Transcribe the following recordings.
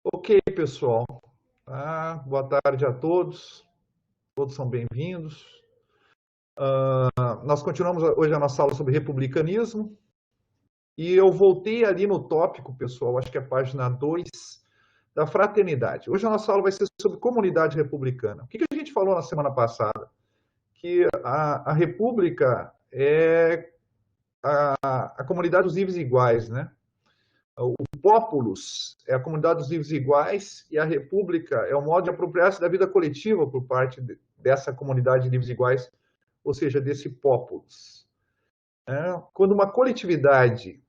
Ok, pessoal. Boa tarde a todos. Todos são bem-vindos. Nós continuamos hoje a nossa aula sobre republicanismo. E eu voltei ali no tópico, pessoal, acho que é a página 2, da fraternidade. Hoje a nossa aula vai ser sobre comunidade republicana. O que a gente falou na semana passada? Que a república é a comunidade dos livres e iguais, né? O populus é a comunidade dos livres e iguais e a república é o modo de apropriar-se da vida coletiva por parte dessa comunidade de livres e iguais, ou seja, desse populus. Quando uma coletividade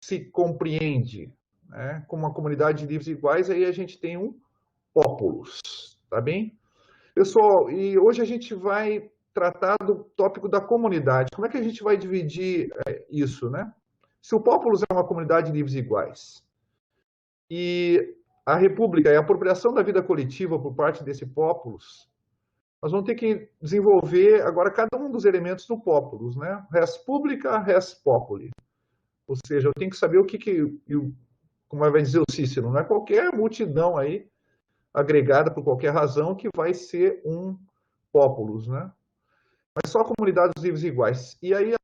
se compreende, né, como uma comunidade de livres e iguais, aí a gente tem um populus, tá bem? Pessoal, e hoje a gente vai tratar do tópico da comunidade. Como é que a gente vai dividir isso, né? Se o populus é uma comunidade de livres e iguais, e a república é a apropriação da vida coletiva por parte desse populus, nós vamos ter que desenvolver agora cada um dos elementos do populus, né? Res publica, res populi. Ou seja, eu tenho que saber como vai dizer o Cícero, não é qualquer multidão aí, agregada por qualquer razão, que vai ser um populus, né? Mas só comunidades livres e iguais. E aí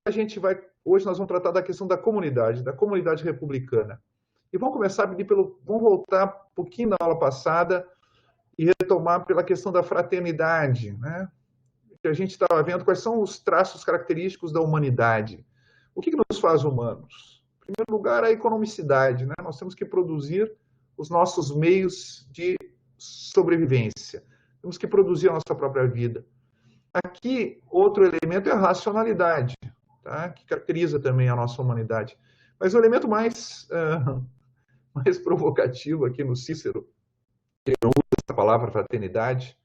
hoje nós vamos tratar da questão da comunidade republicana. E vamos começar vamos voltar um pouquinho na aula passada e retomar pela questão da fraternidade, né? Que a gente estava vendo quais são os traços característicos da humanidade. O que nos faz humanos? Em primeiro lugar, a economicidade, né? Nós temos que produzir os nossos meios de sobrevivência. Temos que produzir a nossa própria vida. Aqui, outro elemento é a racionalidade, tá? Que caracteriza também a nossa humanidade. Mas o elemento mais provocativo aqui no Cícero, ele não usa essa palavra fraternidade,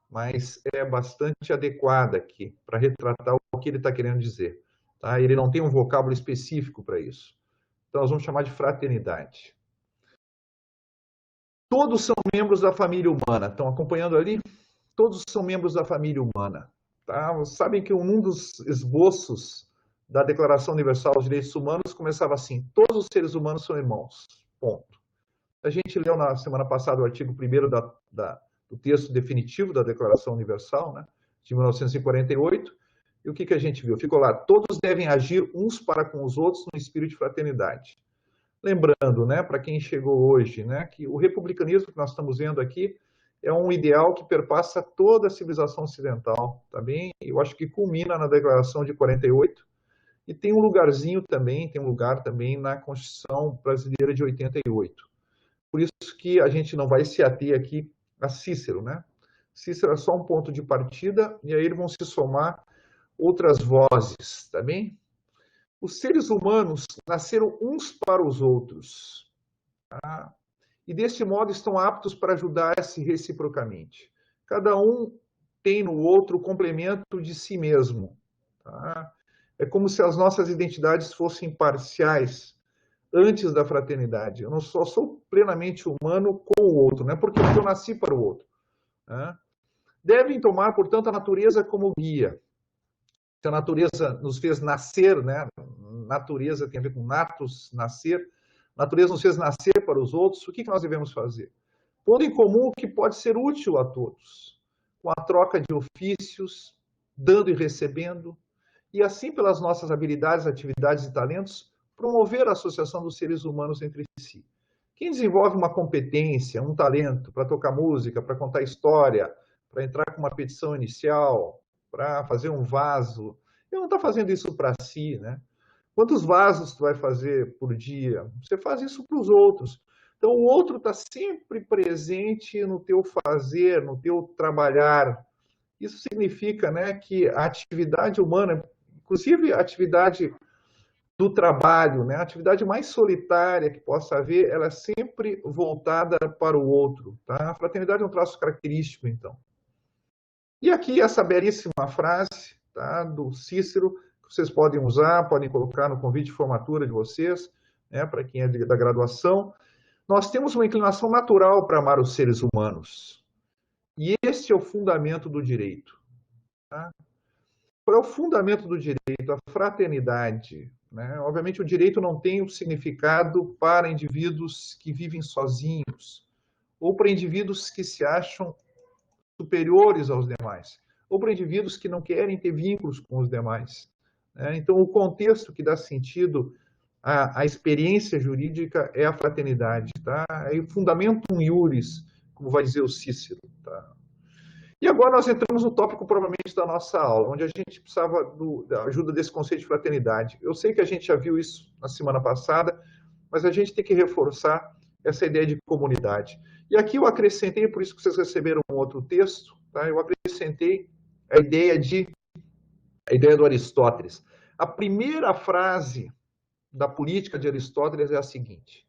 mas é bastante adequada aqui para retratar o que ele está querendo dizer. Tá? Ele não tem um vocábulo específico para isso. Então, nós vamos chamar de fraternidade. Todos são membros da família humana. Estão acompanhando ali? Todos são membros da família humana. Tá? Sabem que um dos esboços da Declaração Universal dos Direitos Humanos começava assim: todos os seres humanos são irmãos. Ponto. A gente leu na semana passada o artigo 1º do texto definitivo da Declaração Universal, né, de 1948, e o que a gente viu? Ficou lá: todos devem agir uns para com os outros no espírito de fraternidade. Lembrando, né, para quem chegou hoje, né, que o republicanismo que nós estamos vendo aqui é um ideal que perpassa toda a civilização ocidental, tá bem? Eu acho que culmina na Declaração de 48 e tem um lugar também na Constituição Brasileira de 88. Por isso que a gente não vai se ater aqui a Cícero, né? Cícero é só um ponto de partida e aí vão se somar outras vozes, tá bem? Os seres humanos nasceram uns para os outros, tá? E desse modo estão aptos para ajudar-se reciprocamente. Cada um tem no outro o complemento de si mesmo, tá? É como se as nossas identidades fossem parciais antes da fraternidade. Eu não só sou plenamente humano com o outro, não é porque eu nasci para o outro. Né? Devem tomar, portanto, a natureza como guia. Se a natureza nos fez nascer, né? Natureza tem a ver com natus, nascer. A natureza nos fez nascer para os outros. O que nós devemos fazer? Pondo em comum o que pode ser útil a todos, com a troca de ofícios, dando e recebendo, e assim pelas nossas habilidades, atividades e talentos, promover a associação dos seres humanos entre si. Quem desenvolve uma competência, um talento para tocar música, para contar história, para entrar com uma petição inicial, para fazer um vaso, ele não está fazendo isso para si, né? Quantos vasos tu vai fazer por dia? Você faz isso para os outros. Então, o outro está sempre presente no teu fazer, no teu trabalhar. Isso significa, né, que a atividade humana, inclusive a atividade do trabalho, né, a atividade mais solitária que possa haver, ela é sempre voltada para o outro. Tá? A fraternidade é um traço característico, então. E aqui essa belíssima frase, tá, do Cícero, que vocês podem usar, podem colocar no convite de formatura de vocês, né, para quem é da graduação. Nós temos uma inclinação natural para amar os seres humanos. E este é o fundamento do direito. Tá? Qual é o fundamento do direito? A fraternidade. né? Obviamente, o direito não tem um significado para indivíduos que vivem sozinhos, ou para indivíduos que se acham superiores aos demais, ou para indivíduos que não querem ter vínculos com os demais, né? Então, o contexto que dá sentido à experiência jurídica é a fraternidade, tá? É o fundamentum iuris, como vai dizer o Cícero, tá? E agora nós entramos no tópico, provavelmente, da nossa aula, onde a gente precisava da ajuda desse conceito de fraternidade. Eu sei que a gente já viu isso na semana passada, mas a gente tem que reforçar essa ideia de comunidade. E aqui eu acrescentei, por isso que vocês receberam um outro texto, tá? Eu acrescentei a ideia do Aristóteles. A primeira frase da política de Aristóteles é a seguinte: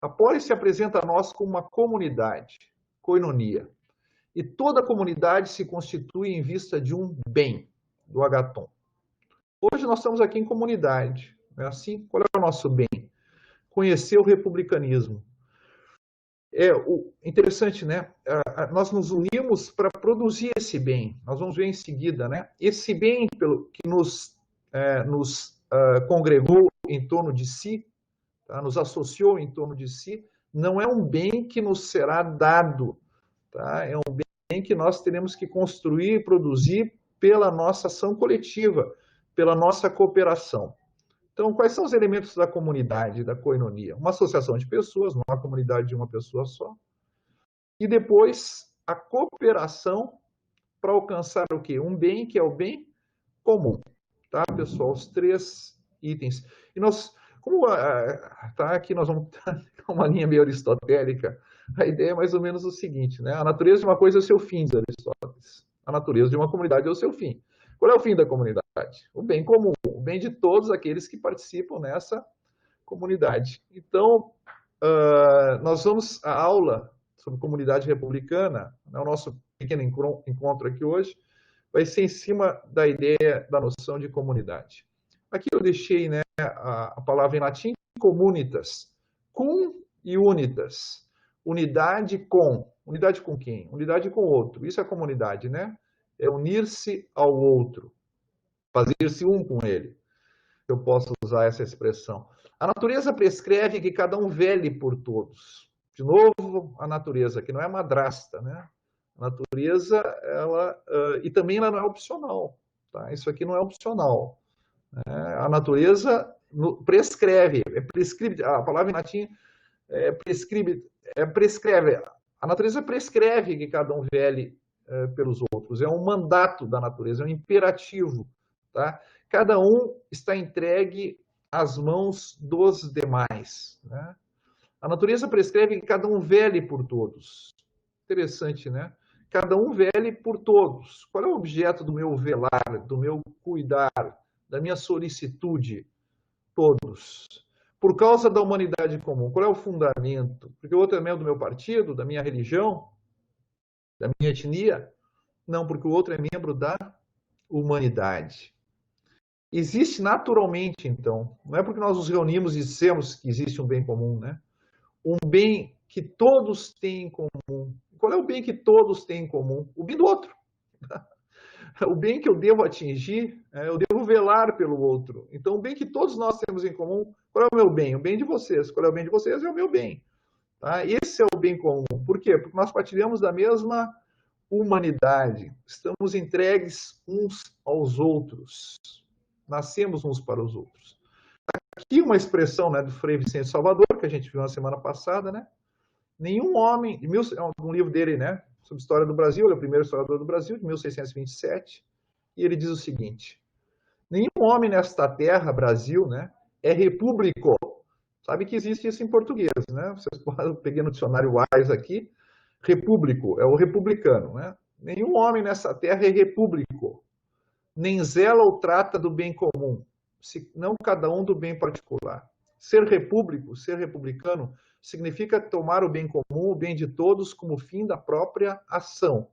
a polis se apresenta a nós como uma comunidade, koinonia, e toda comunidade se constitui em vista de um bem, do agaton. Hoje nós estamos aqui em comunidade, não é assim? Qual é o nosso bem? Conhecer o republicanismo. É interessante, né? Nós nos unimos para produzir esse bem. Nós vamos ver em seguida, né? Esse bem que nos congregou em torno de si, tá? Nos associou em torno de si, não é um bem que nos será dado, tá? É um bem que nós teremos que construir e produzir pela nossa ação coletiva, pela nossa cooperação. Então, quais são os elementos da comunidade, da koinonia? Uma associação de pessoas, não uma comunidade de uma pessoa só. E depois, a cooperação para alcançar o quê? Um bem que é o bem comum. Tá, pessoal? Os 3 itens. E nós, como tá, aqui nós vamos ter uma linha meio aristotélica, a ideia é mais ou menos o seguinte, né? A natureza de uma coisa é o seu fim, diz Aristóteles. A natureza de uma comunidade é o seu fim. Qual é o fim da comunidade? O bem comum, o bem de todos aqueles que participam nessa comunidade. Então, nós vamos, a aula sobre comunidade republicana, né, o nosso pequeno encontro aqui hoje, vai ser em cima da ideia, da noção de comunidade. Aqui eu deixei, né, a palavra em latim, comunitas, cum e unitas, unidade com. Unidade com quem? Unidade com o outro. Isso é comunidade, né? É unir-se ao outro, fazer-se um com ele. Eu posso usar essa expressão. A natureza prescreve que cada um vele por todos. De novo, a natureza, que não é madrasta, né? A natureza, e também ela não é opcional, tá? Isso aqui não é opcional. A natureza prescreve, a palavra em latim prescreve. A natureza prescreve que cada um vele pelos outros. É um mandato da natureza, é um imperativo, tá? Cada um está entregue às mãos dos demais, né? A natureza prescreve que cada um vele por todos. Interessante, né? Cada um vele por todos. Qual é o objeto do meu velar, do meu cuidar, da minha solicitude? Todos. Por causa da humanidade comum. Qual é o fundamento? Porque o outro é membro do meu partido, da minha religião, da minha etnia? Não, porque o outro é membro da humanidade. Existe naturalmente, então. Não é porque nós nos reunimos e dissemos que existe um bem comum, né? Um bem que todos têm em comum. Qual é o bem que todos têm em comum? O bem do outro. O bem que eu devo atingir, eu devo velar pelo outro. Então, o bem que todos nós temos em comum, qual é o meu bem? O bem de vocês. Qual é o bem de vocês? É o meu bem. Tá? Esse é o bem comum. Por quê? Porque nós partilhamos da mesma humanidade. Estamos entregues uns aos outros. Nascemos uns para os outros. Aqui uma expressão, né, do Frei Vicente Salvador, que a gente viu na semana passada, né? Nenhum homem, é um livro dele, né, sobre história do Brasil, ele é o primeiro historiador do Brasil, de 1627, e ele diz o seguinte: nenhum homem nesta terra, Brasil, né, é repúblico. Sabe que existe isso em português, né? Vocês podem pegar no dicionário Wise aqui, repúblico, é o republicano, né? Nenhum homem nessa terra é repúblico, nem zela ou trata do bem comum, não cada um do bem particular. Ser repúblico, ser republicano, significa tomar o bem comum, o bem de todos, como fim da própria ação.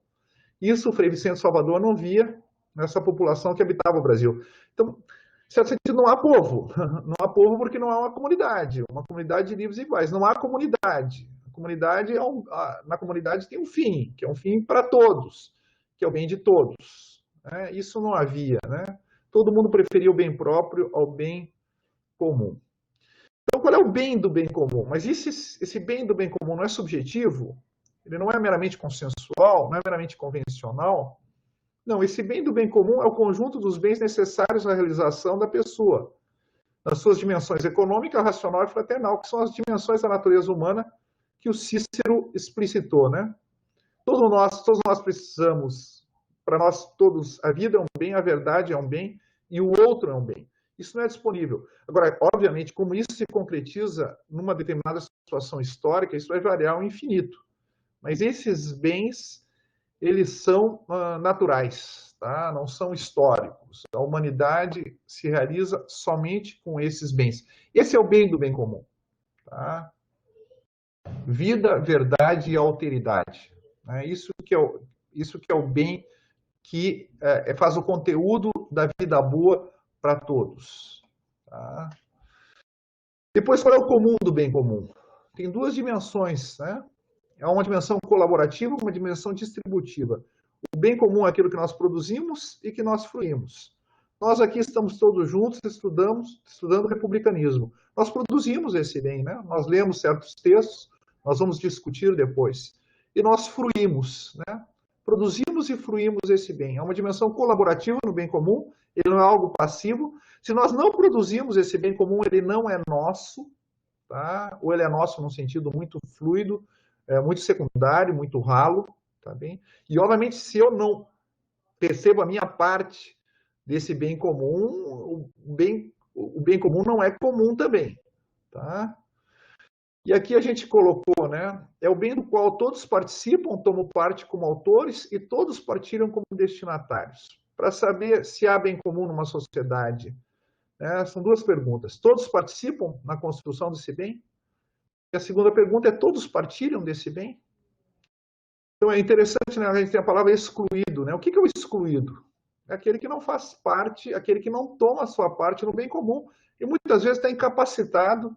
Isso o Frei Vicente Salvador não via nessa população que habitava o Brasil. Então, em certo sentido, não há povo. Não há povo porque não há uma comunidade de livres e iguais. Não há comunidade. Na comunidade tem um fim, que é um fim para todos, que é o bem de todos. Isso não havia, né? Todo mundo preferia o bem próprio ao bem comum. Então, qual é o bem do bem comum? Mas esse bem do bem comum não é subjetivo? Ele não é meramente consensual? Não é meramente convencional? Não, esse bem do bem comum é o conjunto dos bens necessários à realização da pessoa, nas suas dimensões econômica, racional e fraternal, que são as dimensões da natureza humana que o Cícero explicitou, né? Todos nós precisamos, para nós todos, a vida é um bem, a verdade é um bem e o outro é um bem. Isso não é disponível. Agora, obviamente, como isso se concretiza numa determinada situação histórica, isso vai variar ao infinito. Mas esses bens, eles são naturais, tá? Não são históricos. A humanidade se realiza somente com esses bens. Esse é o bem do bem comum. Tá? Vida, verdade e alteridade. Né? Isso que é o bem que faz o conteúdo da vida boa para todos. Tá? Depois, qual é o comum do bem comum? Tem duas dimensões, né? É uma dimensão colaborativa e uma dimensão distributiva. O bem comum é aquilo que nós produzimos e que nós fruímos. Nós aqui estamos todos juntos estudando republicanismo. Nós produzimos esse bem, né? Nós lemos certos textos, nós vamos discutir depois. E nós fruímos, né? Produzimos e fruímos esse bem. É uma dimensão colaborativa no bem comum, ele não é algo passivo. Se nós não produzimos esse bem comum, ele não é nosso, tá? Ou ele é nosso num sentido muito fluido, muito secundário, muito ralo, tá bem? E, obviamente, se eu não percebo a minha parte desse bem comum, o bem comum não é comum também, tá? E aqui a gente colocou, né? É o bem do qual todos participam, tomam parte como autores e todos partilham como destinatários. Para saber se há bem comum numa sociedade, né? São duas perguntas. Todos participam na construção desse bem? E a segunda pergunta é: todos partilham desse bem? Então é interessante, né? A gente tem a palavra excluído, né? O que é o excluído? É aquele que não faz parte, aquele que não toma a sua parte no bem comum e muitas vezes está incapacitado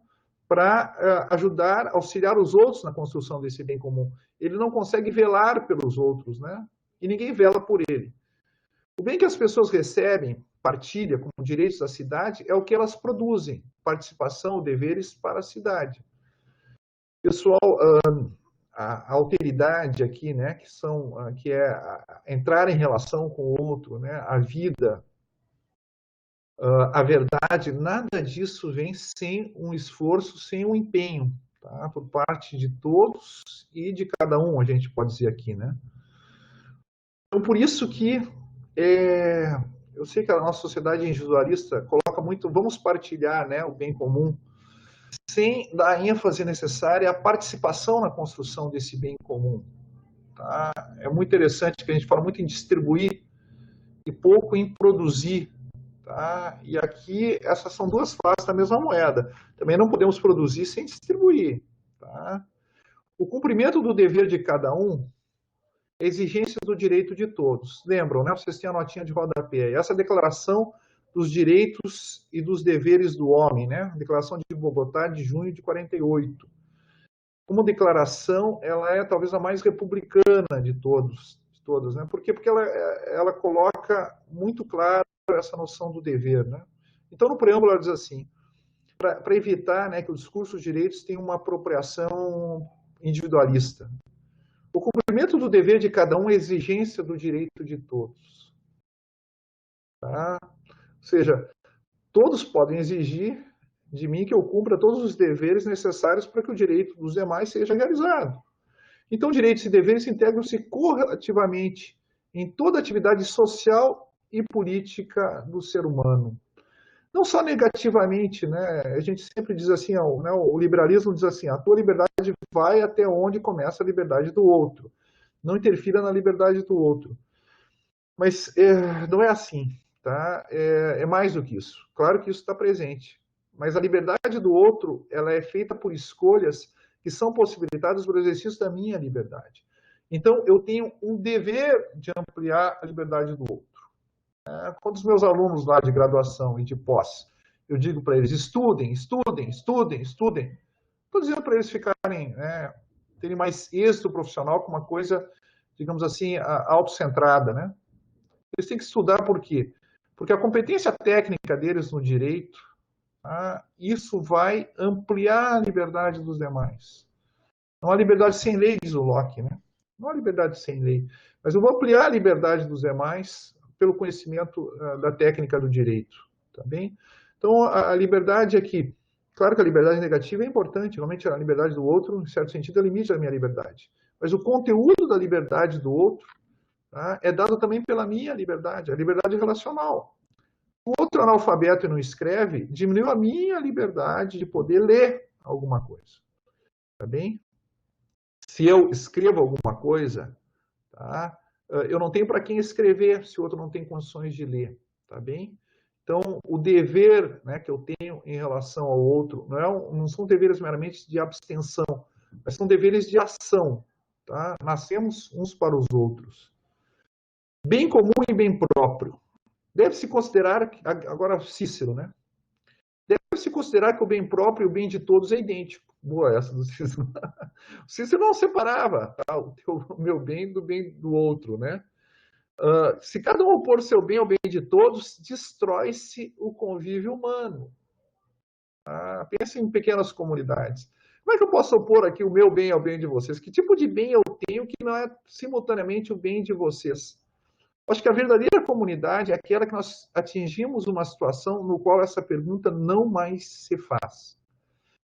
para ajudar, auxiliar os outros na construção desse bem comum. Ele não consegue velar pelos outros, né? E ninguém vela por ele. O bem que as pessoas recebem, partilha como direitos da cidade, é o que elas produzem, participação, deveres para a cidade. Pessoal, a alteridade aqui, né, que é entrar em relação com o outro, né, a vida, a verdade, nada disso vem sem um esforço, sem um empenho, tá, por parte de todos e de cada um, a gente pode dizer aqui, né. Então, por isso que eu sei que a nossa sociedade individualista coloca muito, vamos partilhar, né, o bem comum, sem dar a ênfase necessária à participação na construção desse bem comum. Tá? É muito interessante que a gente fala muito em distribuir e pouco em produzir. Tá? E aqui, essas são duas faces da mesma moeda. Também não podemos produzir sem distribuir. Tá? O cumprimento do dever de cada um é exigência do direito de todos. Lembram, né? Vocês têm a notinha de rodapé. Essa declaração dos direitos e dos deveres do homem, né? A Declaração de Bogotá de junho de 48. Como declaração, ela é talvez a mais republicana de todas, né? Por quê? Porque ela coloca muito claro essa noção do dever, né? Então, no preâmbulo, ela diz assim: para evitar, né, que o discurso dos direitos tenha uma apropriação individualista. O cumprimento do dever de cada um é exigência do direito de todos. Tá? Ou seja, todos podem exigir de mim que eu cumpra todos os deveres necessários para que o direito dos demais seja realizado. Então, direitos e deveres integram-se correlativamente em toda atividade social e política do ser humano. Não só negativamente, né? A gente sempre diz assim, né? O liberalismo diz assim: a tua liberdade vai até onde começa a liberdade do outro. Não interfira na liberdade do outro. Mas não é assim, tá? É mais do que isso. Claro que isso está presente. Mas a liberdade do outro, ela é feita por escolhas que são possibilitadas pelo exercício da minha liberdade. Então, eu tenho um dever de ampliar a liberdade do outro. Quando os meus alunos lá de graduação e de pós, eu digo para eles: estudem, estudem, estudem, estudem. Estou dizendo para eles ficarem, terem mais êxito profissional com uma coisa, digamos assim, autocentrada, né? Eles têm que estudar por quê? Porque a competência técnica deles no direito, tá? Isso vai ampliar a liberdade dos demais. Não há liberdade sem lei, diz o Locke, né? Não há liberdade sem lei. Mas eu vou ampliar a liberdade dos demais pelo conhecimento da técnica do direito, tá bem? Então, a liberdade aqui, claro que a liberdade negativa é importante, realmente a liberdade do outro, em certo sentido, é o limite da minha liberdade. Mas o conteúdo da liberdade do outro, tá, é dado também pela minha liberdade, a liberdade relacional. O outro analfabeto e não escreve, diminuiu a minha liberdade de poder ler alguma coisa, tá bem? Se eu escrevo alguma coisa, tá, eu não tenho para quem escrever se o outro não tem condições de ler, tá bem? Então, o dever, né, que eu tenho em relação ao outro não são deveres meramente de abstenção, mas são deveres de ação, tá? Nascemos uns para os outros. Bem comum e bem próprio. Deve-se considerar, agora Cícero, né? Deve-se considerar que o bem próprio e o bem de todos é idêntico. Boa essa do Cícero. O Cícero não separava, tá, o meu bem do outro, né? Se cada um opor seu bem ao bem de todos, destrói-se o convívio humano. Pense em pequenas comunidades. Como é que eu posso opor aqui o meu bem ao bem de vocês? Que tipo de bem eu tenho que não é simultaneamente o bem de vocês? Acho que a verdadeira comunidade é aquela que nós atingimos uma situação no qual essa pergunta não mais se faz.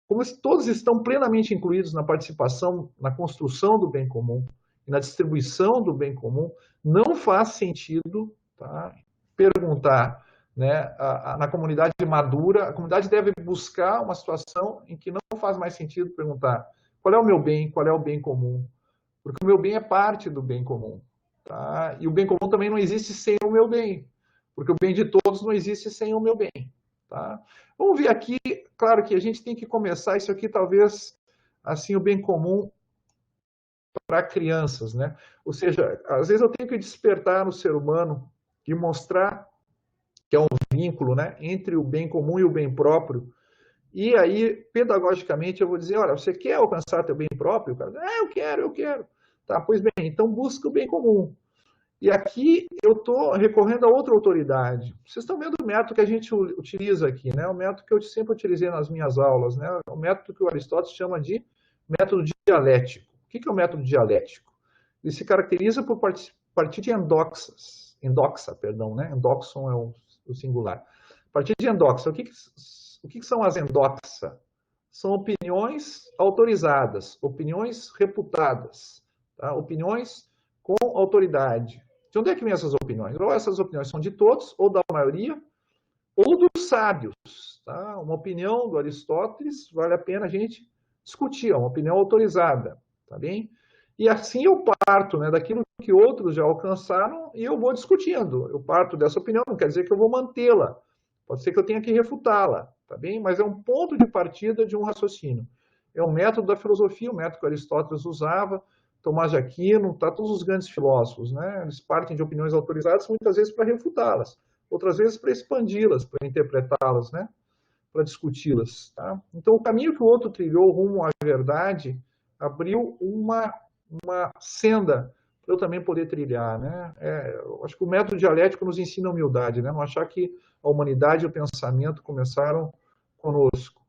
Como todos estão plenamente incluídos na participação, na construção do bem comum e na distribuição do bem comum, não faz sentido, tá, perguntar, né, na comunidade madura. A comunidade deve buscar uma situação em que não faz mais sentido perguntar qual é o meu bem, qual é o bem comum, porque o meu bem é parte do bem comum. Tá? E o bem comum também não existe sem o meu bem, porque o bem de todos não existe sem o meu bem. Tá? Vamos ver aqui, claro que a gente tem que começar isso aqui, talvez, assim, o bem comum para crianças, né? Ou seja, às vezes eu tenho que despertar no ser humano e mostrar que é um vínculo, né, entre o bem comum e o bem próprio. E aí, pedagogicamente, eu vou dizer, olha, você quer alcançar teu bem próprio? O cara, eu quero. Tá, pois bem, então busca o bem comum. E aqui eu estou recorrendo a outra autoridade. Vocês estão vendo o método que a gente utiliza aqui, né? O método que eu sempre utilizei nas minhas aulas, né? O método que o Aristóteles chama de método dialético. O que é o método dialético? Ele se caracteriza por partir de endoxa, perdão, né? Endoxon é o singular. A partir de endoxa, o que são as endoxa? São opiniões autorizadas, opiniões reputadas, tá? Opiniões com autoridade. De onde é que vêm essas opiniões? Ou essas opiniões são de todos, ou da maioria, ou dos sábios. Tá? Uma opinião do Aristóteles vale a pena a gente discutir, é uma opinião autorizada. Tá bem? E assim eu parto, né, daquilo que outros já alcançaram e eu vou discutindo. Eu parto dessa opinião, não quer dizer que eu vou mantê-la. Pode ser que eu tenha que refutá-la. Tá bem? Mas é um ponto de partida de um raciocínio. É um método da filosofia, o método que Aristóteles usava, Tomás de Aquino, tá, todos os grandes filósofos, né? Eles partem de opiniões autorizadas muitas vezes para refutá-las, outras vezes para expandi-las, para interpretá-las, né? Para discuti-las. Tá? Então, o caminho que o outro trilhou rumo à verdade abriu uma senda para eu também poder trilhar. Né? Eu acho que o método dialético nos ensina a humildade, né? Não achar que a humanidade e o pensamento começaram conosco.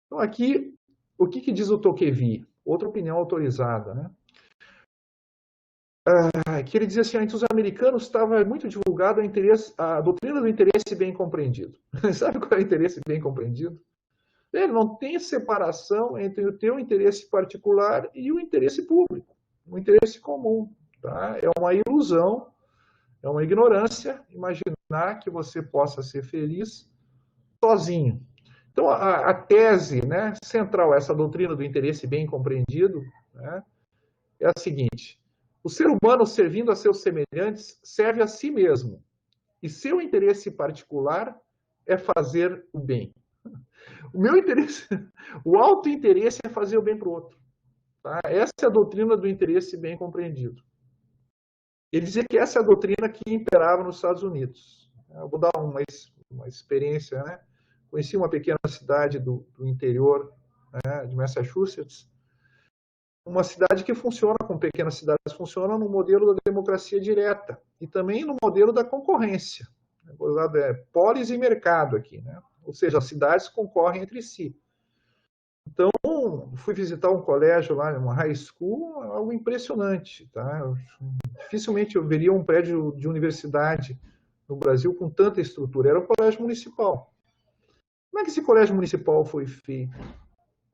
Então, aqui, o que diz o Tocqueville? Outra opinião autorizada, né? Que ele dizia assim, entre os americanos estava muito divulgado a doutrina do interesse bem compreendido. Sabe qual é o interesse bem compreendido? Ele não tem separação entre o teu interesse particular e o interesse público, o interesse comum. Tá? É uma ilusão, é uma ignorância imaginar que você possa ser feliz sozinho. Então, a tese, né, central, essa doutrina do interesse bem compreendido, né, é a seguinte: o ser humano, servindo a seus semelhantes, serve a si mesmo. E seu interesse particular é fazer o bem. O meu interesse, o auto-interesse é fazer o bem para o outro. Tá? Essa é a doutrina do interesse bem compreendido. Ele dizia que essa é a doutrina que imperava nos Estados Unidos. Eu vou dar uma experiência, né? Conheci uma pequena cidade do interior, né, de Massachusetts, uma cidade que funciona, como pequenas cidades funcionam, no modelo da democracia direta e também no modelo da concorrência. Polis e mercado aqui, né? Ou seja, as cidades concorrem entre si. Então, fui visitar um colégio lá, uma high school, algo impressionante, tá? Dificilmente eu veria um prédio de universidade no Brasil com tanta estrutura. Era um colégio municipal. Como é que esse colégio municipal foi feito?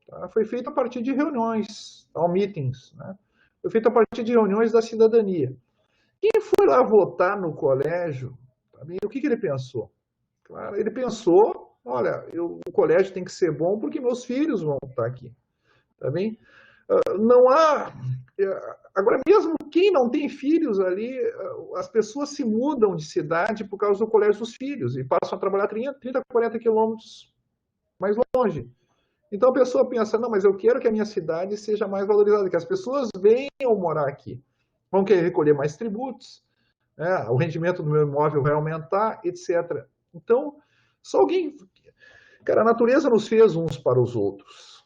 Tá? Foi feito a partir de reuniões, meetings, né? Foi feito a partir de reuniões da cidadania. Quem foi lá votar no colégio, tá bem? O que ele pensou? Claro, ele pensou, olha, o colégio tem que ser bom porque meus filhos vão estar aqui, tá bem? Não há... Agora, mesmo quem não tem filhos ali, as pessoas se mudam de cidade por causa do colégio dos filhos e passam a trabalhar 30, 40 quilômetros mais longe. Então a pessoa pensa, não, mas eu quero que a minha cidade seja mais valorizada, que as pessoas venham morar aqui. Vão querer recolher mais tributos, né? O rendimento do meu imóvel vai aumentar, etc. Então, só alguém... Cara, a natureza nos fez uns para os outros.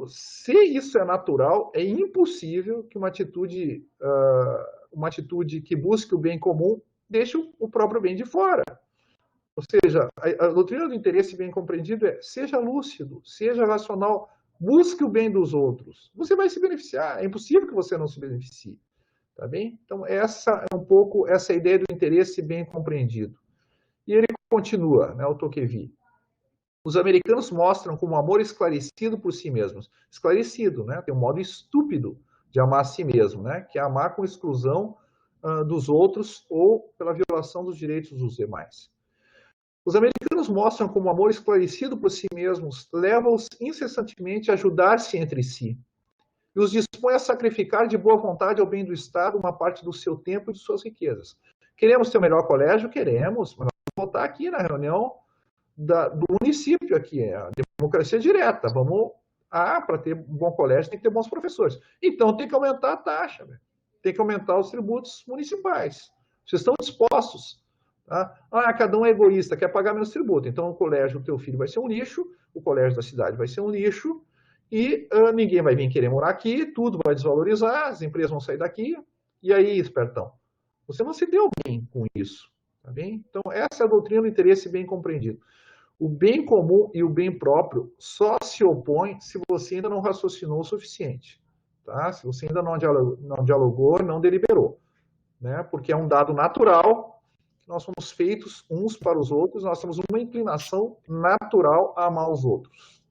Se isso é natural, é impossível que uma atitude que busque o bem comum deixe o próprio bem de fora. Ou seja, a doutrina do interesse bem compreendido é: seja lúcido, seja racional, busque o bem dos outros. Você vai se beneficiar, é impossível que você não se beneficie. Tá bem? Então, essa é um pouco essa ideia do interesse bem compreendido. E ele continua, né, o Tocqueville. Os americanos mostram como amor esclarecido por si mesmos. Esclarecido, né? Tem um modo estúpido de amar a si mesmo, né? Que é amar com exclusão dos outros ou pela violação dos direitos dos demais. Os americanos mostram como amor esclarecido por si mesmos leva-os incessantemente a ajudar-se entre si e os dispõe a sacrificar de boa vontade ao bem do Estado uma parte do seu tempo e de suas riquezas. Queremos ter o melhor colégio? Queremos, mas vamos votar aqui na reunião do município aqui, é a democracia direta. Vamos, para ter um bom colégio tem que ter bons professores. Então tem que aumentar a taxa, tem que aumentar os tributos municipais. Vocês estão dispostos? Tá? Cada um é egoísta, quer pagar menos tributo. Então o colégio do teu filho vai ser um lixo, o colégio da cidade vai ser um lixo, e ninguém vai vir querer morar aqui, tudo vai desvalorizar, as empresas vão sair daqui, e aí, espertão, você não se deu bem com isso. Tá bem? Então essa é a doutrina do interesse bem compreendido. O bem comum e o bem próprio só se opõem se você ainda não raciocinou o suficiente. Tá? Se você ainda não dialogou, não deliberou. Né? Porque é um dado natural que nós somos feitos uns para os outros, nós temos uma inclinação natural a amar os outros.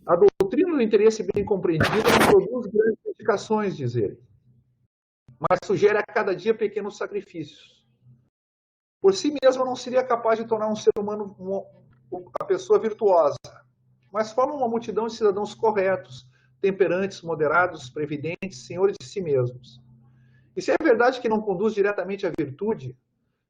A doutrina do interesse bem compreendido não produz grandes edificações, diz ele, mas sugere a cada dia pequenos sacrifícios. Por si mesma não seria capaz de tornar um ser humano a pessoa virtuosa, mas forma uma multidão de cidadãos corretos, temperantes, moderados, previdentes, senhores de si mesmos. E se é verdade que não conduz diretamente à virtude,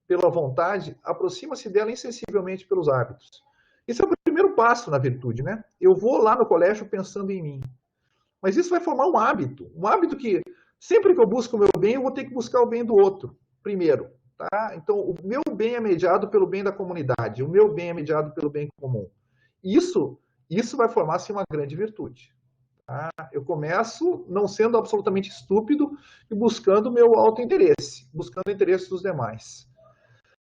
pela vontade, aproxima-se dela insensivelmente pelos hábitos. Isso é o primeiro passo na virtude, né? Eu vou lá no colégio pensando em mim. Mas isso vai formar um hábito que sempre que eu busco o meu bem, eu vou ter que buscar o bem do outro, primeiro. Tá? Então, o meu bem é mediado pelo bem da comunidade, o meu bem é mediado pelo bem comum. Isso vai formar-se uma grande virtude. Tá? Eu começo não sendo absolutamente estúpido e buscando o meu autointeresse, buscando o interesse dos demais.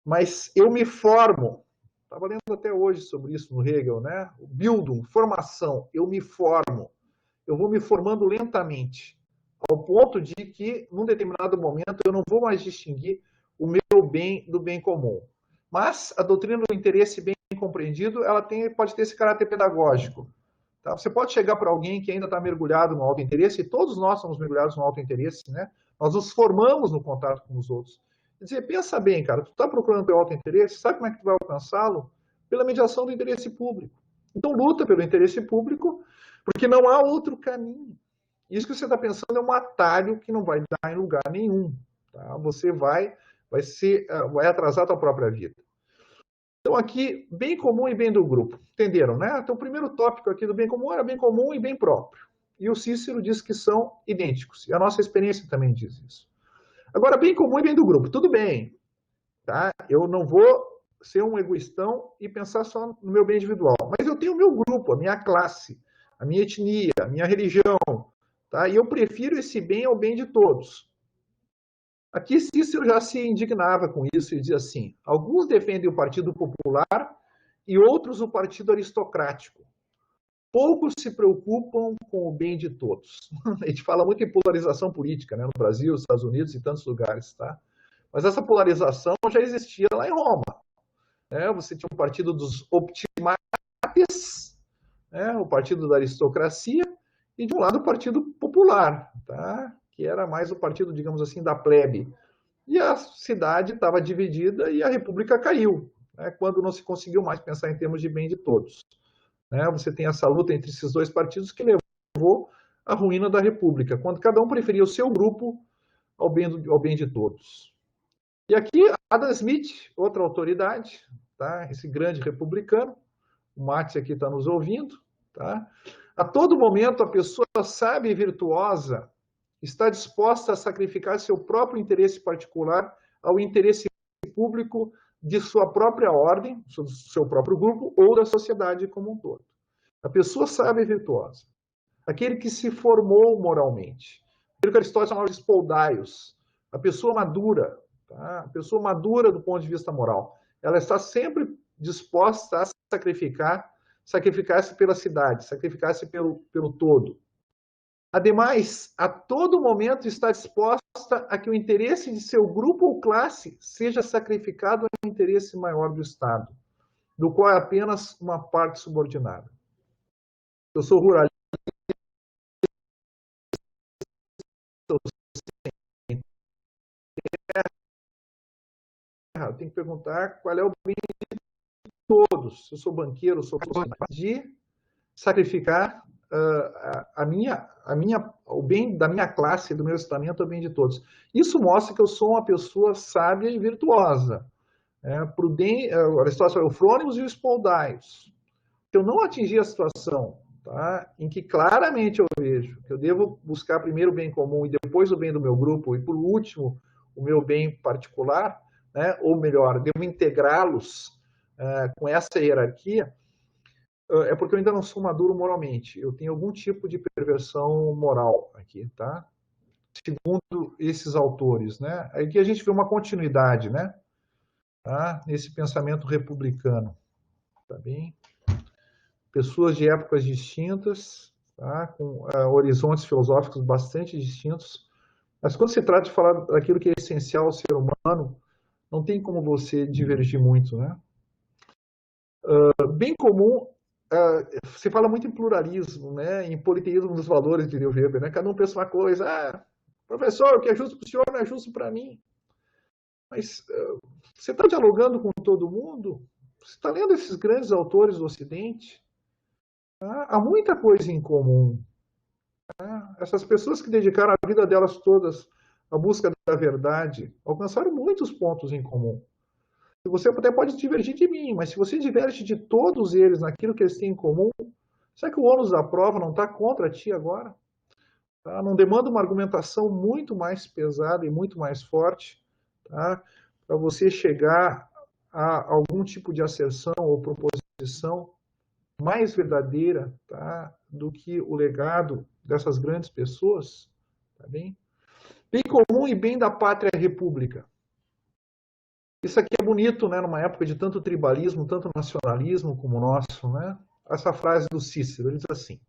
Mas eu me formo, estava lendo até hoje sobre isso no Hegel, né? Bildung, formação, eu me formo. Eu vou me formando lentamente, ao ponto de que, num determinado momento, eu não vou mais distinguir o meu bem do bem comum. Mas a doutrina do interesse bem compreendido, ela pode ter esse caráter pedagógico. Tá? Você pode chegar para alguém que ainda está mergulhado no autointeresse, e todos nós somos mergulhados no autointeresse, né? Nós nos formamos no contato com os outros. Quer dizer, pensa bem, cara, tu está procurando teu autointeresse, sabe como é que tu vai alcançá-lo? Pela mediação do interesse público. Então luta pelo interesse público, porque não há outro caminho. Isso que você está pensando é um atalho que não vai dar em lugar nenhum. Tá? Você vai atrasar a tua própria vida. Então, aqui, bem comum e bem do grupo. Entenderam, né? Então, o primeiro tópico aqui do bem comum era bem comum e bem próprio. E o Cícero diz que são idênticos. E a nossa experiência também diz isso. Agora, bem comum e bem do grupo. Tudo bem. Tá? Eu não vou ser um egoístão e pensar só no meu bem individual. Mas eu tenho o meu grupo, a minha classe, a minha etnia, a minha religião. Tá? E eu prefiro esse bem ao bem de todos. Aqui Cícero já se indignava com isso e dizia assim: alguns defendem o Partido Popular e outros o partido aristocrático. Poucos se preocupam com o bem de todos. A gente fala muito em polarização política, né, no Brasil, nos Estados Unidos e em tantos lugares, tá? Mas essa polarização já existia lá em Roma. Você tinha o partido dos optimates, o partido da aristocracia, e de um lado o partido popular, tá? Que era mais o partido, digamos assim, da plebe. E a cidade estava dividida e a república caiu, né, quando não se conseguiu mais pensar em termos de bem de todos. Você tem essa luta entre esses dois partidos que levou à ruína da república, quando cada um preferia o seu grupo ao bem de todos. E aqui, Adam Smith, outra autoridade, tá? Esse grande republicano, o Mate aqui está nos ouvindo, tá? A todo momento, a pessoa sábia e virtuosa está disposta a sacrificar seu próprio interesse particular ao interesse público de sua própria ordem, do seu próprio grupo ou da sociedade como um todo. A pessoa sábia e virtuosa, aquele que se formou moralmente, aquele que Aristóteles chamava de spoldaios, a pessoa madura, tá? A pessoa madura do ponto de vista moral, ela está sempre disposta a sacrificar-se pela cidade, sacrificar-se pelo todo. Ademais, a todo momento está disposta a que o interesse de seu grupo ou classe seja sacrificado ao interesse maior do Estado, do qual é apenas uma parte subordinada. Eu sou ruralista, eu tenho que perguntar qual é o bem de todos. Eu sou banqueiro, sou funcionário, de sacrificar o bem da minha classe, do meu estamento, o bem de todos. Isso mostra que eu sou uma pessoa sábia e virtuosa. Aristóteles falou, o frônimos e os spoldaios. Se eu não atingir a situação, tá, em que claramente eu vejo que eu devo buscar primeiro o bem comum e depois o bem do meu grupo e, por último, o meu bem particular, né, ou melhor, devo integrá-los com essa hierarquia, é porque eu ainda não sou maduro moralmente. Eu tenho algum tipo de perversão moral aqui, tá? Segundo esses autores, né? Aqui a gente vê uma continuidade, né? Tá? Nesse pensamento republicano, tá bem? Pessoas de épocas distintas, tá? Com horizontes filosóficos bastante distintos. Mas quando se trata de falar daquilo que é essencial ao ser humano, não tem como você divergir muito, né? Bem comum, se fala muito em pluralismo, né? Em politeísmo dos valores, diria o Weber, né? Cada um pensa uma coisa, professor, o que é justo para o senhor não é justo para mim. Mas você está dialogando com todo mundo? Você está lendo esses grandes autores do Ocidente? Há muita coisa em comum. Essas pessoas que dedicaram a vida delas todas à busca da verdade alcançaram muitos pontos em comum. Você até pode divergir de mim, mas se você diverge de todos eles naquilo que eles têm em comum, será que o ônus da prova não está contra ti agora? Tá? Não demanda uma argumentação muito mais pesada e muito mais forte, tá? Para você chegar a algum tipo de asserção ou proposição mais verdadeira, tá? Do que o legado dessas grandes pessoas, tá bem? Bem comum e bem da pátria república. Isso aqui é bonito, né? Numa época de tanto tribalismo, tanto nacionalismo como o nosso, né? Essa frase do Cícero, ele diz assim: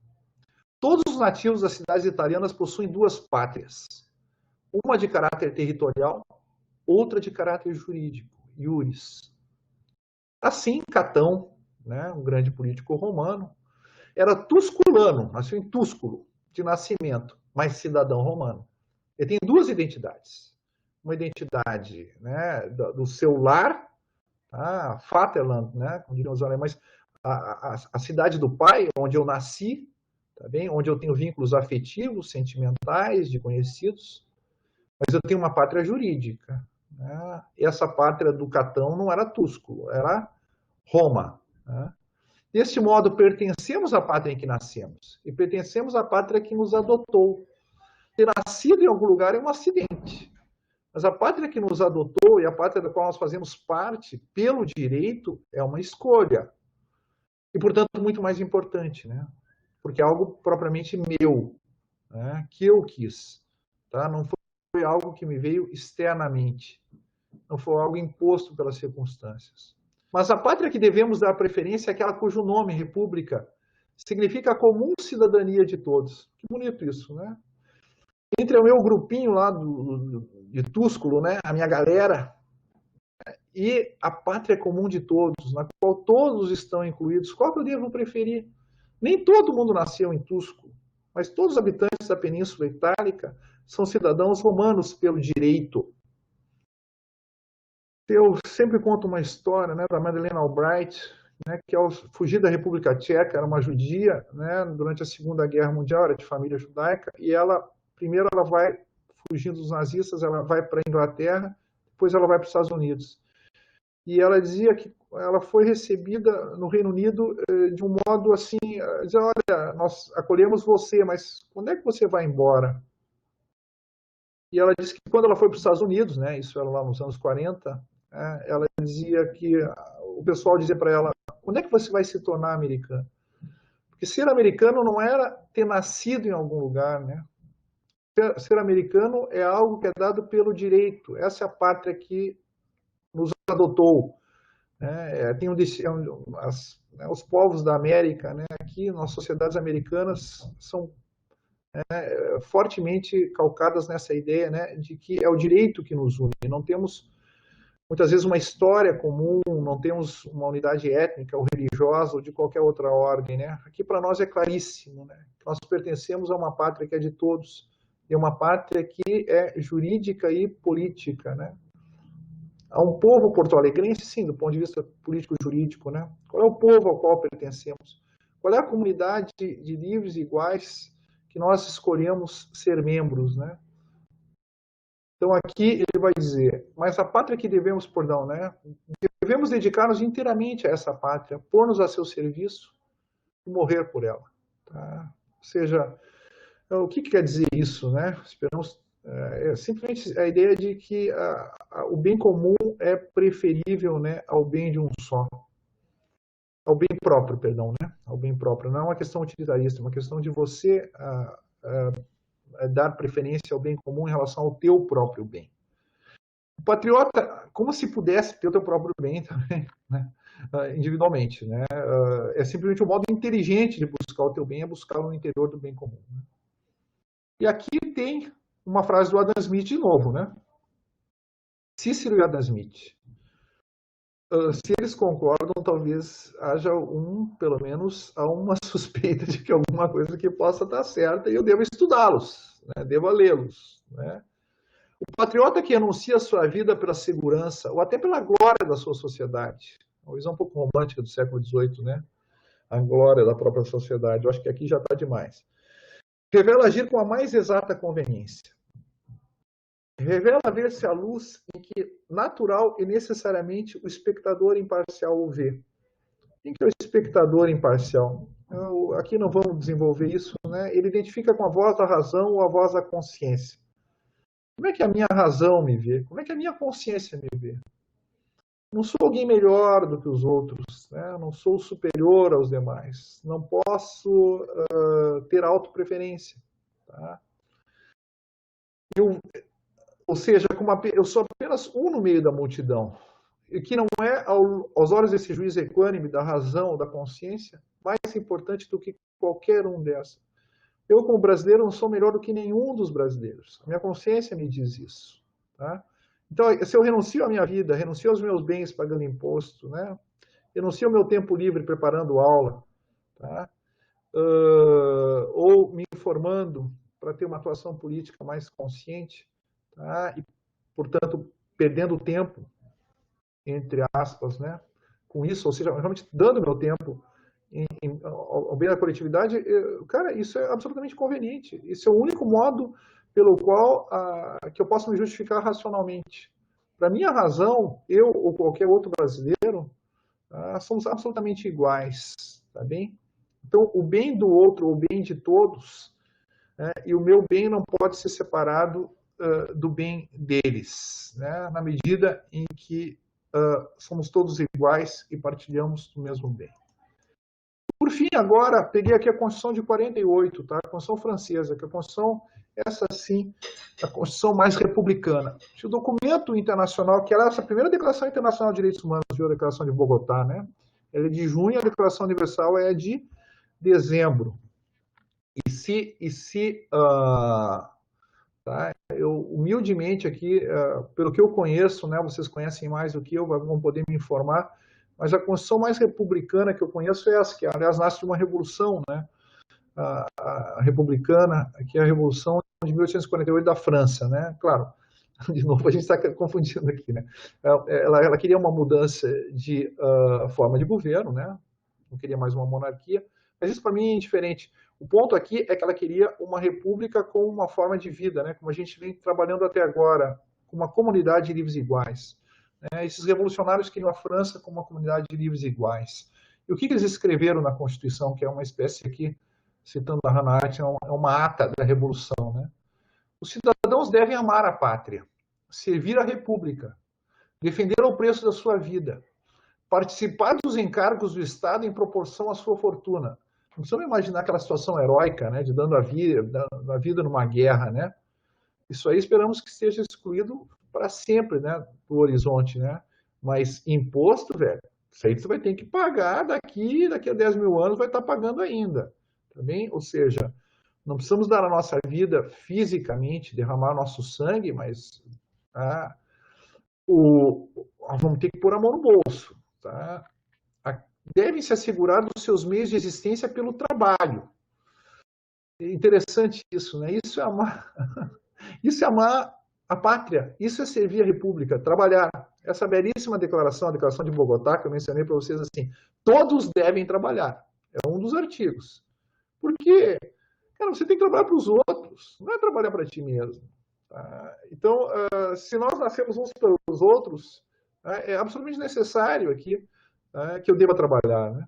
todos os nativos das cidades italianas possuem duas pátrias, uma de caráter territorial, outra de caráter jurídico, iuris. Assim, Catão, né, um grande político romano, era tusculano, nasceu em Túsculo, de nascimento, mas cidadão romano. Ele tem duas identidades. Uma identidade, né, do seu lar, tá? Vaterland, né, como diriam os alemães, a cidade do pai, onde eu nasci, tá bem? Onde eu tenho vínculos afetivos, sentimentais, de conhecidos, mas eu tenho uma pátria jurídica. Né? Essa pátria do Catão não era Túsculo, era Roma. Né? Deste modo, pertencemos à pátria em que nascemos e pertencemos à pátria que nos adotou. Ter nascido em algum lugar é um acidente. Mas a pátria que nos adotou e a pátria da qual nós fazemos parte, pelo direito, é uma escolha. E, portanto, muito mais importante, né? Porque é algo propriamente meu, né? Que eu quis. Tá? Não foi algo que me veio externamente. Não foi algo imposto pelas circunstâncias. Mas a pátria que devemos dar preferência é aquela cujo nome, república, significa a comum cidadania de todos. Que bonito isso, né? Entre o meu grupinho lá de Túsculo, né, a minha galera, e a pátria comum de todos, na qual todos estão incluídos, qual que eu devo preferir? Nem todo mundo nasceu em Túsculo, mas todos os habitantes da Península Itálica são cidadãos romanos pelo direito. Eu sempre conto uma história, né, da Madeleine Albright, né, que ao fugir da República Tcheca, era uma judia, né, durante a Segunda Guerra Mundial, era de família judaica, e primeiro ela vai, fugindo dos nazistas, ela vai para a Inglaterra, depois ela vai para os Estados Unidos. E ela dizia que ela foi recebida no Reino Unido de um modo assim, dizia, olha, nós acolhemos você, mas quando é que você vai embora? E ela disse que quando ela foi para os Estados Unidos, né, isso era lá nos anos 40, ela dizia que o pessoal dizia para ela, quando é que você vai se tornar americano? Porque ser americano não era ter nascido em algum lugar, né? Ser americano é algo que é dado pelo direito. Essa é a pátria que nos adotou. Tem os povos da América, né? Aqui nas sociedades americanas são fortemente calcadas nessa ideia, né, de que é o direito que nos une. Não temos muitas vezes uma história comum, não temos uma unidade étnica ou religiosa ou de qualquer outra ordem, né? Aqui para nós é claríssimo, né? Nós pertencemos a uma pátria que é de todos, e uma pátria que é jurídica e política, né? A um povo porto-alegrense, sim, do ponto de vista político-jurídico, né? Qual é o povo ao qual pertencemos? Qual é a comunidade de livres e iguais que nós escolhemos ser membros, né? Então aqui ele vai dizer, mas a pátria que devemos, perdão, né? Devemos dedicar-nos inteiramente a essa pátria, pôr-nos a seu serviço e morrer por ela. Tá? Ou seja, o que quer dizer isso, né? Esperamos simplesmente a ideia de que o bem comum é preferível, né, ao bem de um só. Ao bem próprio, perdão, né? Ao bem próprio. Não é uma questão utilitarista, é uma questão de você dar preferência ao bem comum em relação ao teu próprio bem. O patriota, como se pudesse ter o teu próprio bem também, né? Individualmente, né? É simplesmente um modo inteligente de buscar o teu bem, é buscá-lo no interior do bem comum. Né? E aqui tem uma frase do Adam Smith de novo, né? Cícero e Adam Smith. Se eles concordam, talvez haja pelo menos, uma suspeita de que alguma coisa que possa estar certa e eu devo estudá-los, né? Devo lê-los, né? O patriota que anuncia a sua vida pela segurança ou até pela glória da sua sociedade, uma visão um pouco romântica do século XVIII, né? A glória da própria sociedade, eu acho que aqui já está demais. Revela agir com a mais exata conveniência. Revela ver-se a luz em que natural e necessariamente o espectador imparcial o vê. Quem que é o espectador imparcial? Aqui não vamos desenvolver isso, né? Ele identifica com a voz da razão ou a voz da consciência. Como é que a minha razão me vê? Como é que a minha consciência me vê? Não sou alguém melhor do que os outros, né? Não sou superior aos demais. Não posso ter autopreferência. Tá? Ou seja, eu sou apenas um no meio da multidão. E que não é, aos olhos desse juiz equânime da razão, da consciência, mais importante do que qualquer um dessas. Eu, como brasileiro, não sou melhor do que nenhum dos brasileiros. A minha consciência me diz isso. Tá? Então, se eu renuncio à minha vida, renuncio aos meus bens pagando imposto, né? Renuncio ao meu tempo livre preparando aula, tá? Ou me informando para ter uma atuação política mais consciente, tá? E, portanto, perdendo tempo, entre aspas, né? Com isso, ou seja, realmente dando meu tempo ao bem da coletividade, cara, isso é absolutamente conveniente. Isso é o único modo pelo qual que eu posso me justificar racionalmente. Para minha razão, eu ou qualquer outro brasileiro, somos absolutamente iguais, tá bem? Então, o bem do outro, o bem de todos, e o meu bem não pode ser separado do bem deles, né? Na medida em que somos todos iguais e partilhamos do mesmo bem. Por fim, agora, peguei aqui a Constituição de 48, tá? A Constituição francesa, que é a Constituição essa sim, a Constituição mais republicana. O documento internacional, que era essa primeira Declaração Internacional de Direitos Humanos, a Declaração de Bogotá, né? Ela é de junho, a Declaração Universal é de dezembro. Tá? Eu, humildemente aqui, pelo que eu conheço, né, vocês conhecem mais do que eu, vão poder me informar, mas a Constituição mais republicana que eu conheço é essa, que aliás nasce de uma revolução, né, a republicana, que é a Revolução de 1848 da França, né, claro, de novo a gente está confundindo aqui, né, ela queria uma mudança de forma de governo, né, não queria mais uma monarquia, mas isso para mim é indiferente. O ponto aqui é que ela queria uma república com uma forma de vida, né? Como a gente vem trabalhando até agora, com uma comunidade de livres e iguais. Né? Esses revolucionários queriam a França como uma comunidade de livres e iguais. E o que eles escreveram na Constituição, que é uma espécie aqui, citando a Hannah Arendt, é uma ata da Revolução, né? Os cidadãos devem amar a pátria, servir a república, defender ao preço da sua vida, participar dos encargos do Estado em proporção à sua fortuna. Não precisamos imaginar aquela situação heróica, né, de dando a vida numa guerra, né? Isso aí esperamos que esteja excluído para sempre, né, do horizonte, né? Mas imposto, velho, isso aí você vai ter que pagar daqui a 10 mil anos, vai estar pagando ainda, tá bem? Ou seja, não precisamos dar a nossa vida fisicamente, derramar nosso sangue, mas vamos ter que pôr a mão no bolso, tá? Devem se assegurar dos seus meios de existência pelo trabalho. É interessante isso, né? Isso é amar a pátria, isso é servir a república, trabalhar. Essa belíssima declaração, a Declaração de Bogotá, que eu mencionei para vocês assim, todos devem trabalhar. É um dos artigos. Porque, cara, você tem que trabalhar para os outros, não é trabalhar para ti mesmo. Tá? Então, se nós nascemos uns pelos outros, é absolutamente necessário aqui que eu deva trabalhar, né?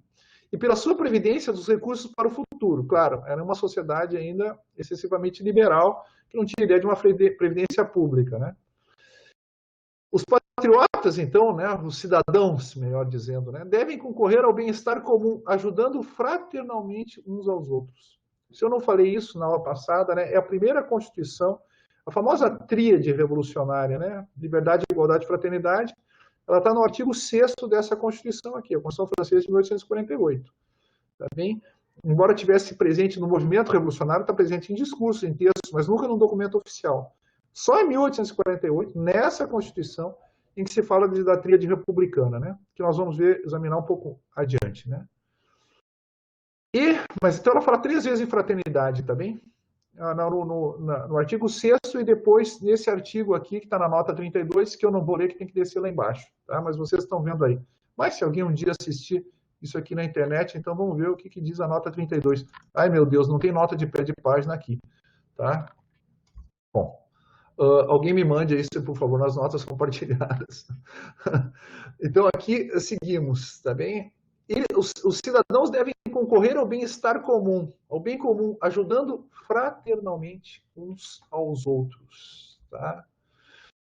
E pela sua previdência dos recursos para o futuro. Claro, era uma sociedade ainda excessivamente liberal, que não tinha ideia de uma previdência pública, né? Os patriotas, então, né, os cidadãos, melhor dizendo, né, devem concorrer ao bem-estar comum, ajudando fraternalmente uns aos outros. Se eu não falei isso na aula passada, né, é a primeira Constituição, a famosa tríade revolucionária, né, liberdade, igualdade e fraternidade, ela está no artigo 6º dessa Constituição aqui, a Constituição Francesa de 1848. Tá bem? Embora tivesse presente no movimento revolucionário, está presente em discursos, em textos, mas nunca num documento oficial. Só em 1848, nessa Constituição, em que se fala da tríade republicana, né? Que nós vamos examinar um pouco adiante, né? Mas então ela fala 3 vezes em fraternidade, tá bem? No artigo 6º e depois nesse artigo aqui, que está na nota 32, que eu não vou ler, que tem que descer lá embaixo, tá? Mas vocês estão vendo aí. Mas se alguém um dia assistir isso aqui na internet, então vamos ver o que diz a nota 32. Ai, meu Deus, não tem nota de pé de página aqui, tá? Bom, alguém me mande isso, por favor, nas notas compartilhadas. Então aqui seguimos, tá bem? E os cidadãos devem concorrer ao bem-estar comum, ao bem comum, ajudando fraternalmente uns aos outros, tá?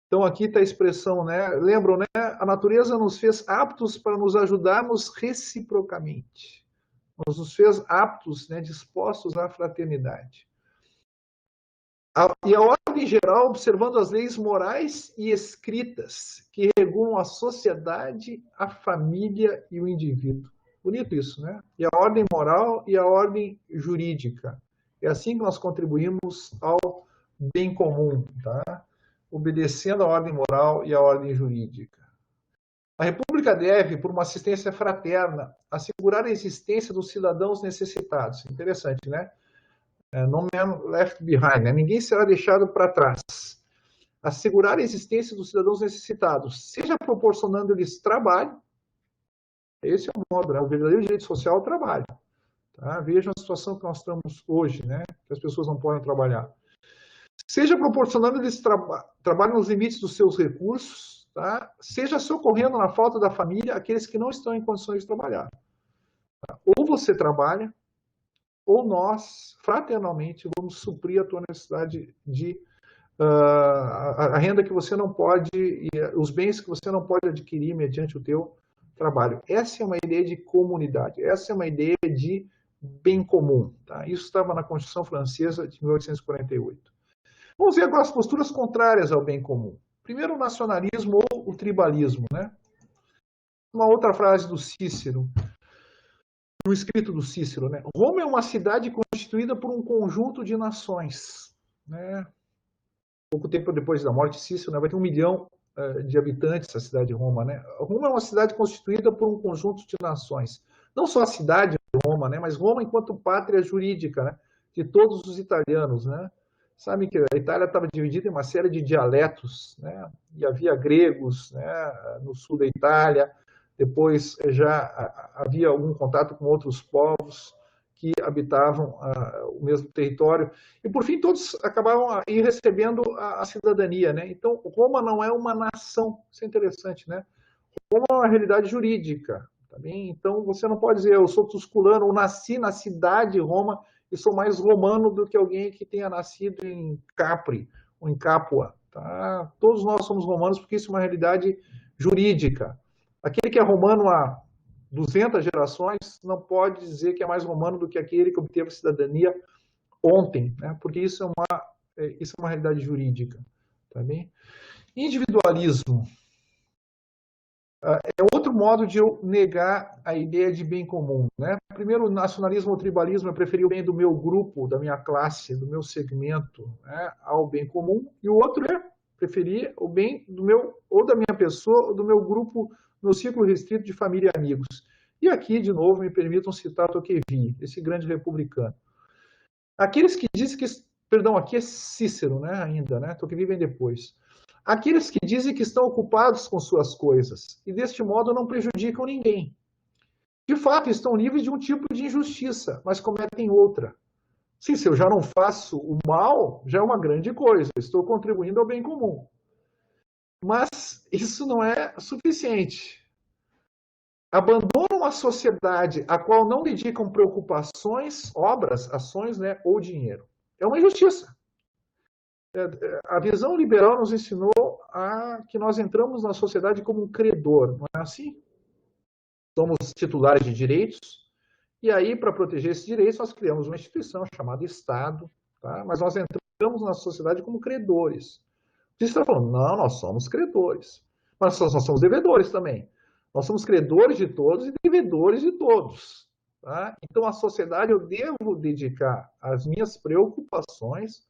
Então aqui está a expressão, né? Lembram, né? A natureza nos fez aptos para nos ajudarmos reciprocamente. Nos fez aptos, né? Dispostos à fraternidade. E a ordem geral, observando as leis morais e escritas que regulam a sociedade, a família e o indivíduo. Bonito isso, né? E a ordem moral e a ordem jurídica. É assim que nós contribuímos ao bem comum, tá? Obedecendo a ordem moral e a ordem jurídica. A República deve, por uma assistência fraterna, assegurar a existência dos cidadãos necessitados. Interessante, né? No man left behind, né? Ninguém será deixado para trás. Assegurar a existência dos cidadãos necessitados, seja proporcionando-lhes trabalho, esse é o modo, né? O verdadeiro direito social é o trabalho. Tá? Vejam a situação que nós estamos hoje, né? Que as pessoas não podem trabalhar. Seja proporcionando-lhes trabalho nos limites dos seus recursos, tá? Seja socorrendo na falta da família aqueles que não estão em condições de trabalhar. Tá? Ou você trabalha, ou nós, fraternalmente, vamos suprir a tua necessidade de a renda que você não pode, e os bens que você não pode adquirir mediante o teu trabalho. Essa é uma ideia de comunidade, essa é uma ideia de bem comum. Tá? Isso estava na Constituição Francesa de 1848. Vamos ver agora as posturas contrárias ao bem comum. Primeiro, o nacionalismo ou o tribalismo, né? Uma outra frase do Cícero, no escrito do Cícero, né? Roma é uma cidade constituída por um conjunto de nações, né? Pouco tempo depois da morte de Cícero, né, vai ter 1 milhão de habitantes a cidade de Roma, né? Roma é uma cidade constituída por um conjunto de nações. Não só a cidade de Roma, né, mas Roma enquanto pátria jurídica, né, de todos os italianos, né? Sabe que a Itália estava dividida em uma série de dialetos, né? E havia gregos, né, no sul da Itália. Depois já havia algum contato com outros povos que habitavam o mesmo território. E, por fim, todos acabavam recebendo a cidadania, né? Então, Roma não é uma nação. Isso é interessante, né? Roma é uma realidade jurídica. Tá bem? Então, você não pode dizer, eu sou tusculano, ou nasci na cidade de Roma e sou mais romano do que alguém que tenha nascido em Capri ou em Capua. Tá? Todos nós somos romanos porque isso é uma realidade jurídica. Aquele que é romano há 200 gerações não pode dizer que é mais romano do que aquele que obteve cidadania ontem, né? Porque isso é uma realidade jurídica. Tá bem? Individualismo é outro modo de eu negar a ideia de bem comum, né? Primeiro, o nacionalismo ou tribalismo é preferir o bem do meu grupo, da minha classe, do meu segmento, né, ao bem comum, e o outro é preferir o bem do meu, ou da minha pessoa, ou do meu grupo, no círculo restrito de família e amigos. E aqui, de novo, me permitam citar Tocqueville, esse grande republicano. Aqueles que dizem que... Perdão, aqui é Cícero, né, ainda, né? Tocqueville vem depois. Aqueles que dizem que estão ocupados com suas coisas e, deste modo, não prejudicam ninguém. De fato, estão livres de um tipo de injustiça, mas cometem outra. Sim, se eu já não faço o mal, já é uma grande coisa. Estou contribuindo ao bem comum. Mas isso não é suficiente. Abandonam a sociedade a qual não dedicam preocupações, obras, ações, né, ou dinheiro. É uma injustiça. A visão liberal nos ensinou que nós entramos na sociedade como um credor, não é assim? Somos titulares de direitos, e aí, para proteger esses direitos, nós criamos uma instituição chamada Estado, tá? Mas nós entramos na sociedade como credores. Você está falando, não, nós somos credores, mas nós somos devedores também. Nós somos credores de todos e devedores de todos. Tá? Então, a sociedade, eu devo dedicar as minhas preocupações,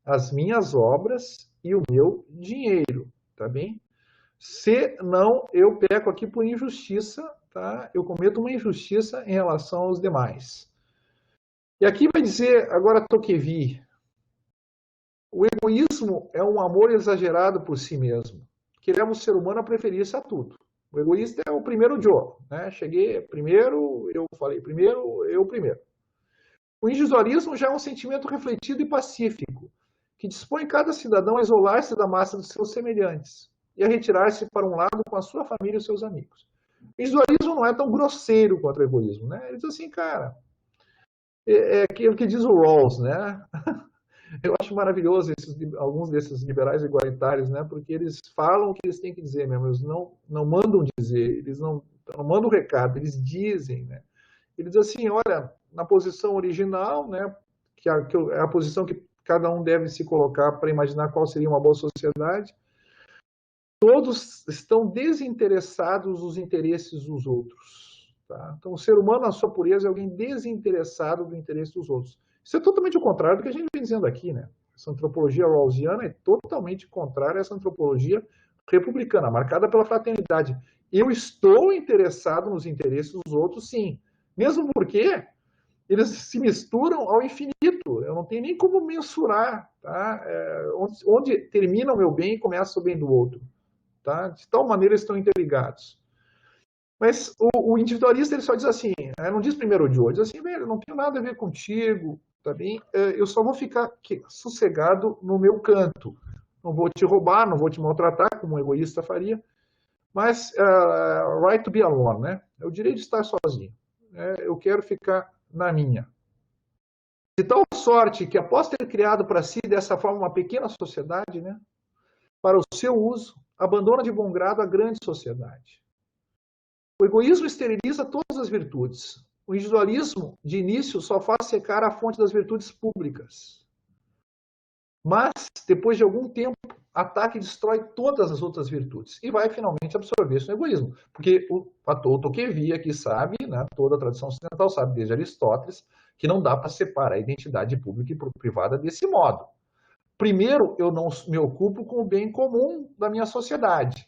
as minhas obras e o meu dinheiro, tá bem? Se não, eu peco aqui por injustiça, tá? Eu cometo uma injustiça em relação aos demais. E aqui vai dizer, agora Tocqueville, o egoísmo é um amor exagerado por si mesmo, que leva o ser humano a preferir-se a tudo. O egoísta é o primeiro Joe, né? Cheguei primeiro, eu falei primeiro, eu primeiro. O individualismo já é um sentimento refletido e pacífico, que dispõe cada cidadão a isolar-se da massa dos seus semelhantes e a retirar-se para um lado com a sua família e os seus amigos. O individualismo não é tão grosseiro quanto o egoísmo, né? Ele diz assim, cara, é aquilo que diz o Rawls, né? Eu acho maravilhoso alguns desses liberais igualitários, né? Porque eles falam o que eles têm que dizer mesmo, eles não mandam dizer, eles não mandam o recado, eles dizem, né? Ele diz assim, olha, na posição original, né, que é a posição que cada um deve se colocar para imaginar qual seria uma boa sociedade, todos estão desinteressados dos interesses dos outros. Tá? Então, o ser humano, na sua pureza, é alguém desinteressado do interesse dos outros. Isso é totalmente o contrário do que a gente vem dizendo aqui, né? Essa antropologia rawlsiana é totalmente contrária a essa antropologia republicana, marcada pela fraternidade. Eu estou interessado nos interesses dos outros, sim. Mesmo porque eles se misturam ao infinito. Eu não tenho nem como mensurar, tá? Onde termina o meu bem e começa o bem do outro. Tá? De tal maneira estão interligados. Mas o individualista ele só diz assim, não diz primeiro de hoje, diz assim, velho, não tenho nada a ver contigo, tá bem? Eu só vou ficar aqui, sossegado no meu canto. Não vou te roubar, não vou te maltratar, como um egoísta faria, mas right to be alone, né? É o direito de estar sozinho. Eu quero ficar na minha. De tal sorte que, após ter criado para si, dessa forma, uma pequena sociedade, né, para o seu uso, abandona de bom grado a grande sociedade. O egoísmo esteriliza todas as virtudes. O individualismo, de início, só faz secar a fonte das virtudes públicas. Mas, depois de algum tempo, ataca e destrói todas as outras virtudes e vai finalmente absorver-se no egoísmo. Porque o Tocqueville aqui sabe, né, toda a tradição ocidental sabe, desde Aristóteles, que não dá para separar a identidade pública e privada desse modo. Primeiro, eu não me ocupo com o bem comum da minha sociedade.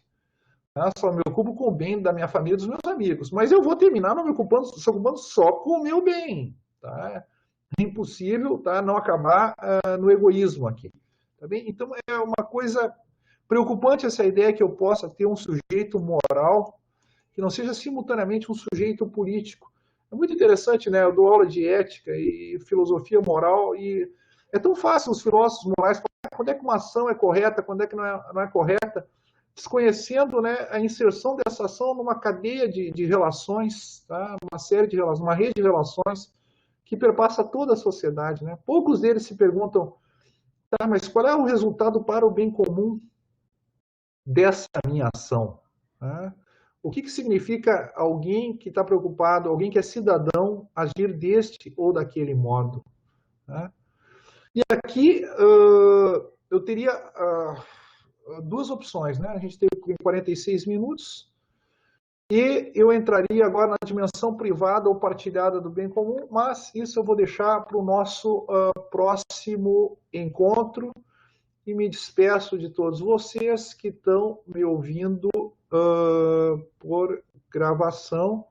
Né? Só me ocupo com o bem da minha família e dos meus amigos. Mas eu vou terminar não me ocupando só com o meu bem. Tá? É impossível, tá, não acabar no egoísmo aqui. Tá bem? Então, é uma coisa preocupante essa ideia que eu possa ter um sujeito moral que não seja simultaneamente um sujeito político. É muito interessante, né? Eu dou aula de ética e filosofia moral e é tão fácil os filósofos morais falar quando é que uma ação é correta, quando é que não é correta, desconhecendo, né, a inserção dessa ação numa cadeia de relações, tá? Uma série de relações, uma rede de relações que perpassa toda a sociedade. Né? Poucos deles se perguntam, tá, mas qual é o resultado para o bem comum dessa minha ação? Tá? O que significa alguém que está preocupado, alguém que é cidadão, agir deste ou daquele modo? Tá? E aqui eu teria duas opções. Né? A gente teve 46 minutos. E eu entraria agora na dimensão privada ou partilhada do bem comum, mas isso eu vou deixar para o nosso próximo encontro e me despeço de todos vocês que estão me ouvindo por gravação.